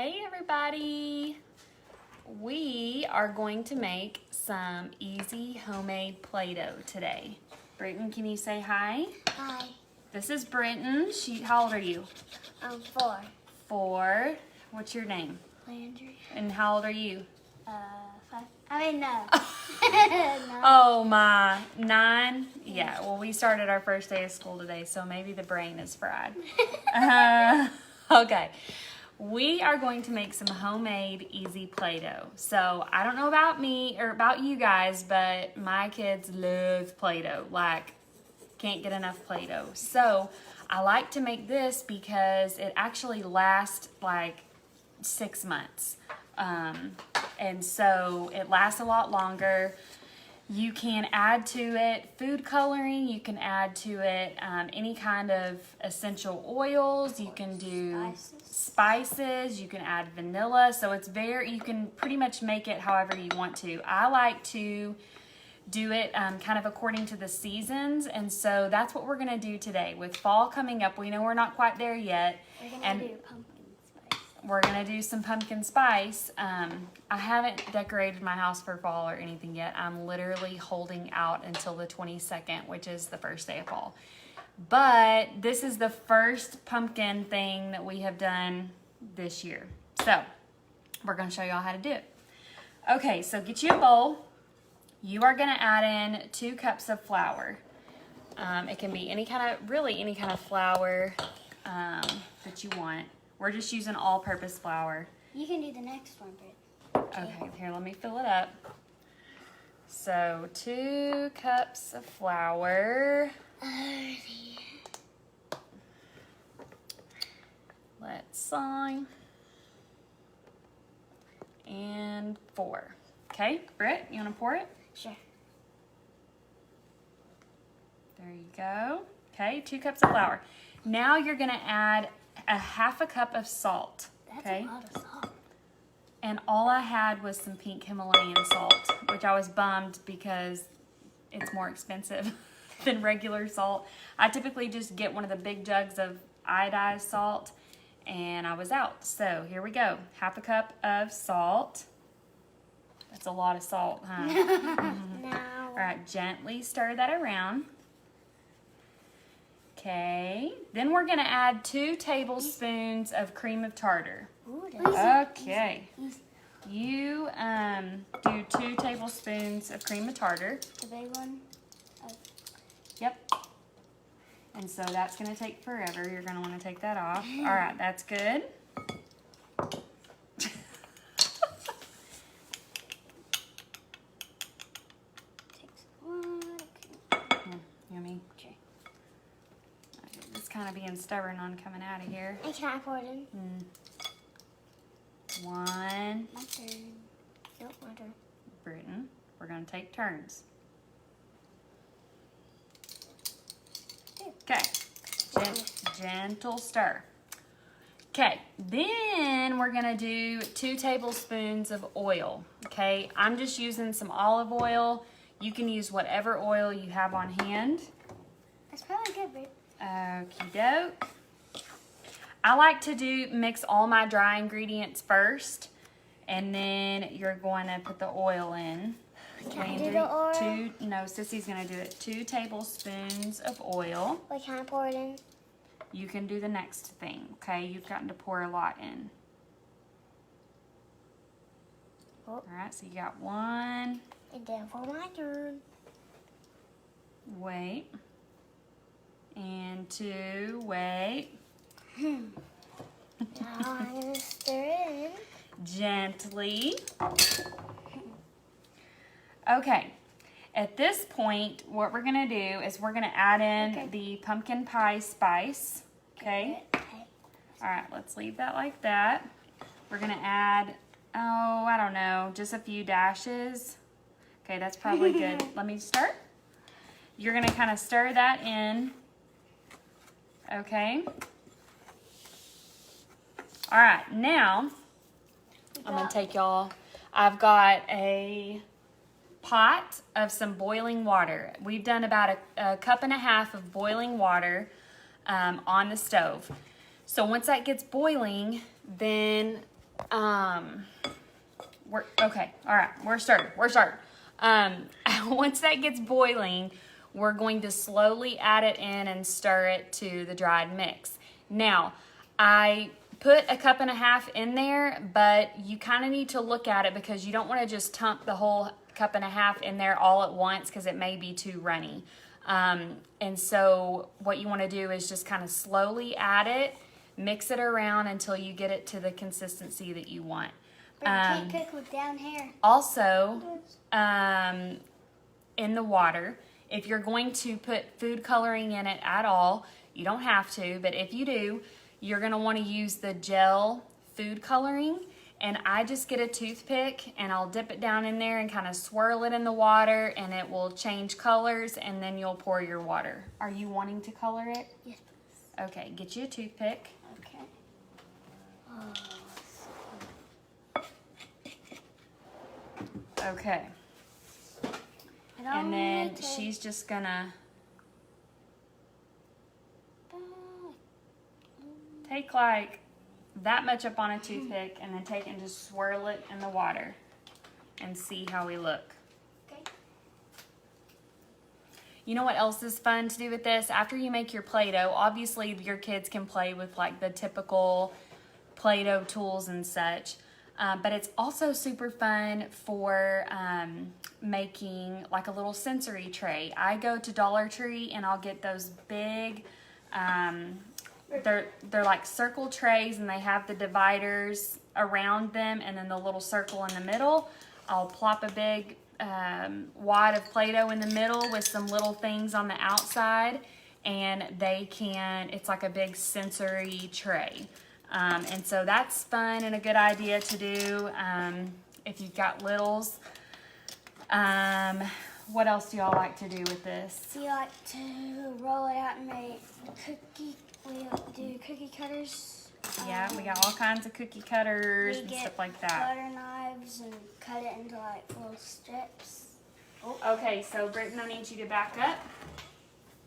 Hey everybody! We are going to make some easy homemade Play-Doh today. Britton, can you say hi? Hi. This is Britton. How old are you? 4. 4. What's your name? Landry. And how old are you? 5. I mean, no. No. Oh my, 9? Yeah, well we started our first day of school today, so maybe the brain is fried. Okay. We are going to make some homemade easy Play-Doh. So I don't know about me or about you guys, but my kids love Play-Doh. Like, can't get enough Play-Doh. So I like to make this because it actually lasts like 6 months. And so it lasts a lot longer. You can add to it food coloring. You can add to it any kind of essential oils. You can do spices. You can add vanilla. So it's you can pretty much make it however you want to. I like to do it kind of according to the seasons. And so that's what we're going to do today. With fall coming up, we know we're not quite there yet. We're going to do pumpkin spice. We're going to do some pumpkin spice. I haven't decorated my house for fall or anything yet. I'm literally holding out until the 22nd, which is the first day of fall. But this is the first pumpkin thing that we have done this year. So we're going to show y'all how to do it. Okay, so get you a bowl. You are going to add in 2 cups of flour. It can be any kind of flour that you want. We're just using all-purpose flour. You can do the next one, Britt. Okay, here, let me fill it up. So 2 cups of flour. Let's sign. And 4. Okay, Britt, you want to pour it? Sure. There you go. Okay, 2 cups of flour. Now you're going to add a 1/2 cup of salt. That's Okay. a lot of salt. And all I had was some pink Himalayan salt, which I was bummed because it's more expensive than regular salt. I typically just get one of the big jugs of iodized salt, and I was out. So here we go. 1/2 cup of salt. That's a lot of salt, huh? Now. All right, gently stir that around. Okay. Then we're going to add 2 tablespoons of cream of tartar. Ooh, that's Okay. easy. You do 2 tablespoons of cream of tartar. The big one. Yep. And so that's going to take forever. You're going to want to take that off. All right, that's good. Takes one. Yummy. Okay. It's kind of being stubborn on coming out of here. And can I pour it in? 1. My turn. Nope, my turn. Britton. We're going to take turns. Okay. Gentle stir. Okay. Then we're going to do 2 tablespoons of oil. Okay. I'm just using some olive oil. You can use whatever oil you have on hand. That's probably good, Britt. Okie doke. I like to mix all my dry ingredients first, and then you're going to put the oil in. Can I do the oil? No, Sissy's going to do it. 2 tablespoons of oil. Wait, can I pour it in? You can do the next thing, okay? You've gotten to pour a lot in. Oh. All right, so you got 1. And then for my turn. Wait. And 2. Wait. Now I'm going to stir it in. Gently. Okay. At this point, what we're going to do is we're going to add in the pumpkin pie spice. Okay? Okay. All right, let's leave that like that. We're going to add, I don't know, just a few dashes. Okay, that's probably good. Let me start. You're going to kind of stir that in. Okay? All right, now I'm going to take y'all. I've got a pot of some boiling water. We've done about a cup and a half of boiling water on the stove. So once that gets boiling, then we're okay. All right, we're starting. Once that gets boiling, we're going to slowly add it in and stir it to the dried mix. Now, I put a cup and a half in there, but you kind of need to look at it because you don't want to just dump the whole cup and a half in there all at once because it may be too runny. And so what you want to do is just kind of slowly add it, mix it around until you get it to the consistency that you want. But you can't cook with down here. Also, in the water, if you're going to put food coloring in it at all, you don't have to, but if you do, you're going to want to use the gel food coloring. And I just get a toothpick and I'll dip it down in there and kind of swirl it in the water, and it will change colors, and then you'll pour your water. Are you wanting to color it? Yes. Okay, get you a toothpick. Okay. Okay. And then she's just gonna take like that much up on a toothpick and then take it and just swirl it in the water and see how we look. Okay. You know what else is fun to do with this? After you make your Play-Doh, obviously your kids can play with like the typical Play-Doh tools and such. But it's also super fun for making like a little sensory tray. I go to Dollar Tree and I'll get those big, they're like circle trays, and they have the dividers around them and then the little circle in the middle. I'll plop a big wad of Play-Doh in the middle with some little things on the outside, and it's like a big sensory tray. And so that's fun and a good idea to do if you've got littles. What else do y'all like to do with this? We like to roll it out and make cookie. We do cookie cutters. Yeah, we got all kinds of cookie cutters and stuff like that. Butter knives and cut it into like little strips. Oh, okay, so Britton, I need you to back up.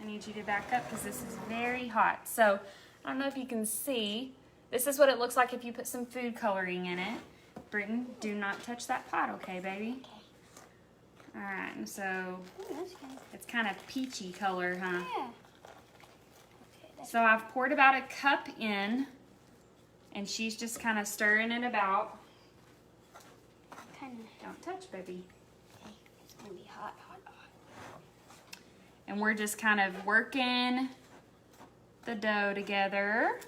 I need you to back up because this is very hot. So I don't know if you can see. This is what it looks like if you put some food coloring in it. Britton, do not touch that pot, okay, baby? Okay. All right, and so Ooh, that's good. it's kind of peachy color, huh? Yeah. So I've poured about a cup in, and she's just kind of stirring it about. Kind of. Don't touch, baby. Okay. It's gonna be hot, hot, hot. And we're just kind of working the dough together.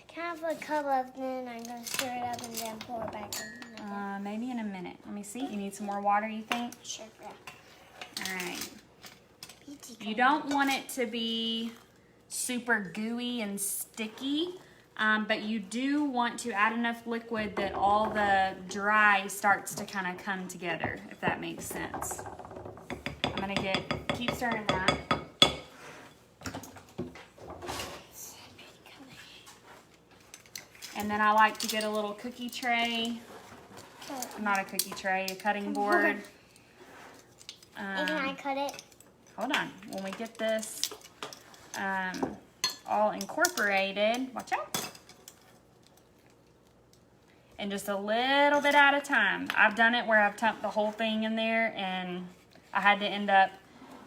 Can I have a cup left, and then I'm gonna stir it up and then pour it back in? Maybe in a minute. Let me see. You need some more water, you think? Sure. Yeah. All right. Peachy You color. don't want it to be super gooey and sticky, but you do want to add enough liquid that all the dry starts to kind of come together, if that makes sense. I'm gonna keep stirring that. And then I like to get a little cookie tray, not a cookie tray, a cutting board. And can I cut it? Hold on. When we get this all incorporated, watch out. And just a little bit at a time. I've done it where I've dumped the whole thing in there, and I had to end up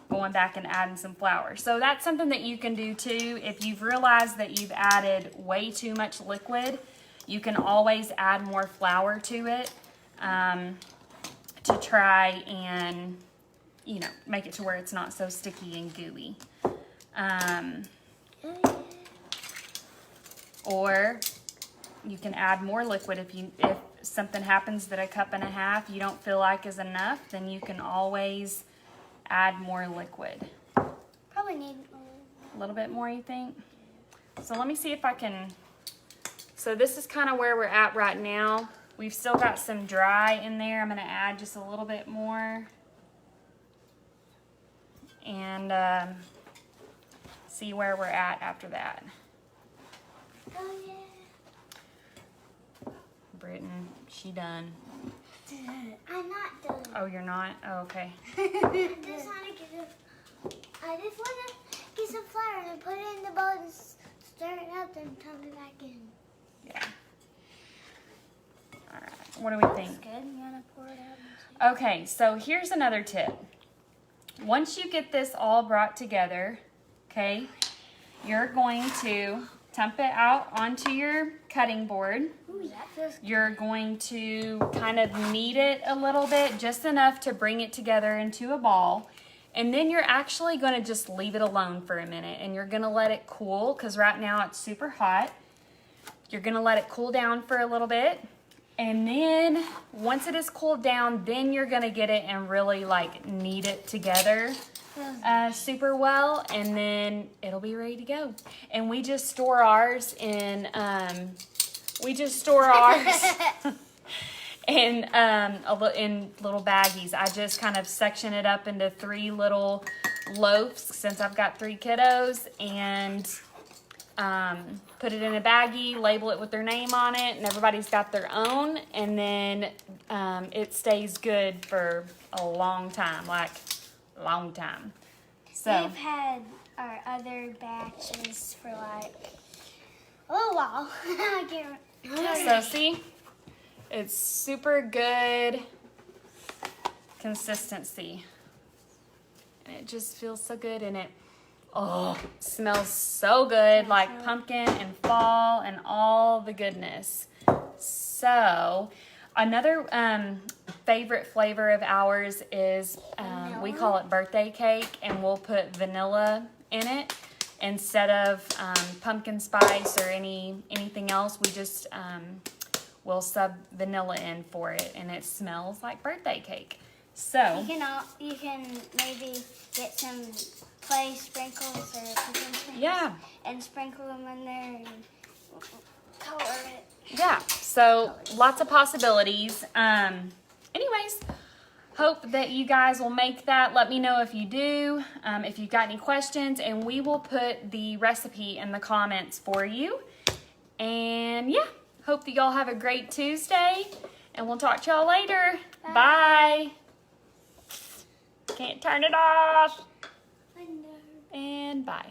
going back and adding some flour. So that's something that you can do too. If you've realized that you've added way too much liquid, you can always add more flour to it to try and, you know, make it to where it's not so sticky and gooey. Or you can add more liquid if something happens that a cup and a half you don't feel like is enough, then you can always add more liquid. Probably need A little bit more, you think? So let me see if I can. So this is kind of where we're at right now. We've still got some dry in there. I'm going to add just a little bit more. And see where we're at after that. Oh, yeah. Britton, she done. I'm not done. Oh, you're not? Oh, okay. I just want to get some flour and put it in the bowl and stir it up and turn it back in. Yeah. What do we think? It's good. You want to pour it out? Okay, so here's another tip. Once you get this all brought together, okay, you're going to dump it out onto your cutting board. Ooh, that feels good. You're going to kind of knead it a little bit, just enough to bring it together into a ball. And then you're actually going to just leave it alone for a minute, and you're going to let it cool, because right now it's super hot. You're going to let it cool down for a little bit. And then once it is cooled down, then you're going to get it and really like knead it together super well, and then it'll be ready to go. And we just store ours in in little baggies. I just kind of section it up into 3 little loaves since I've got 3 kiddos, and put it in a baggie, label it with their name on it, and everybody's got their own, and then it stays good for a long time, So We've had our other batches for like a little while. I can't. So see, it's super good consistency, and it just feels so good, and it smells so good, like pumpkin and fall and all the goodness. So another favorite flavor of ours is we call it birthday cake, and we'll put vanilla in it instead of pumpkin spice or anything else. We just we'll sub vanilla in for it, and it smells like birthday cake. So You can maybe get some clay sprinkles or pumpkin sprinkles. Yeah. And sprinkle them in there and color it. Yeah, so lots of possibilities. Anyways, hope that you guys will make that. Let me know if you do, if you've got any questions, and we will put the recipe in the comments for you. And yeah, hope that y'all have a great Tuesday, and we'll talk to y'all later. Bye. Can't turn it off. I know. And bye.